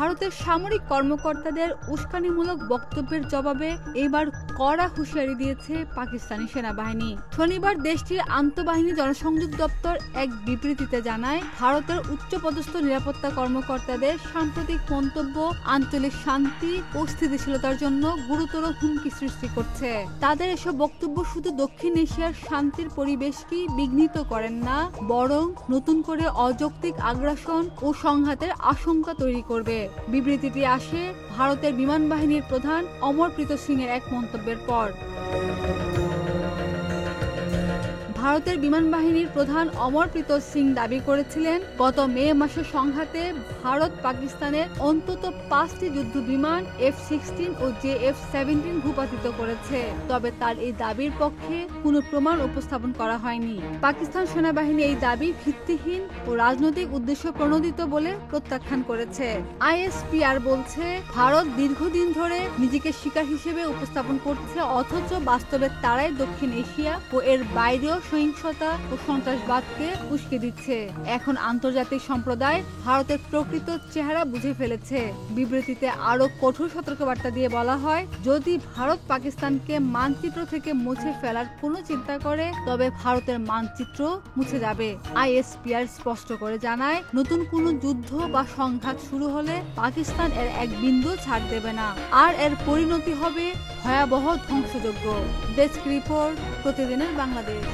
ভারতের সামরিক কর্মকর্তাদের উস্কানিমূলক বক্তব্যের জবাবে এবার কড়া হুঁশিয়ারি দিয়েছে পাকিস্তানি সেনাবাহিনী। শনিবার দেশটির আন্তঃবাহিনী জনসংযোগ দপ্তর এক বিবৃতিতে জানায়, ভারতের উচ্চপদস্থ নিরাপত্তা কর্মকর্তাদের সাম্প্রতিক মন্তব্য আঞ্চলিক শান্তি ও স্থিতিশীলতার জন্য গুরুতর হুমকি সৃষ্টি করছে। তাদের এসব বক্তব্য শুধু দক্ষিণ এশিয়ার শান্তির পরিবেশকেই বিঘ্নিত করেন না, বরং নতুন করে অযৌক্তিক আগ্রাসন ও সংঘাতের আশঙ্কা তৈরি করবে। বিবৃতিটি আসে ভারতের বিমান বাহিনীর প্রধান অমরপ্রীত সিং এর এক মন্তব্যের পর। ভারতের বিমান বাহিনীর প্রধান অমরপ্রীত সিং দাবি করেছিলেন, গত মে মাসের সংঘাতে ভারত পাকিস্তানের অন্তত 5টি যুদ্ধ বিমান F-16 ও JF-17 ভূপাতিত করেছে। তবে তার এই দাবির পক্ষে কোনো প্রমাণ উপস্থাপন করা হয়নি। পাকিস্তান সেনাবাহিনী এই দাবি ভিত্তিহীন ও রাজনৈতিক উদ্দেশ্য প্রণোদিত বলে প্রত্যাখ্যান করেছে। ISPR বলছে, ভারত দীর্ঘদিন ধরে নিজেকে শিকার হিসেবে উপস্থাপন করছে, অথচ বাস্তবে তারাই দক্ষিণ এশিয়া ও এর বাইরেও সহিংসতা ও সন্ত্রাসবাদকে উস্কে দিচ্ছে। এখন আন্তর্জাতিক সম্প্রদায় ভারতের প্রকৃত চেহারা বুঝে ফেলেছে। বিবৃতিতে আরো কঠোর সতর্কবার্তা দিয়ে বলা হয়, যদি ভারত পাকিস্তানকে মানচিত্র থেকে মুছে ফেলার কোনো চিন্তা করে, তবে ভারতের মানচিত্র মুছে যাবে। ISPR স্পষ্ট করে জানায়, নতুন কোনো যুদ্ধ বা সংঘাত শুরু হলে পাকিস্তান এর এক বিন্দু ছাড় দেবে না, আর এর পরিণতি হবে ভয়াবহ ধ্বংসযজ্ঞ। ডেস্ক রিপোর্ট, প্রতিদিনের বাংলাদেশ।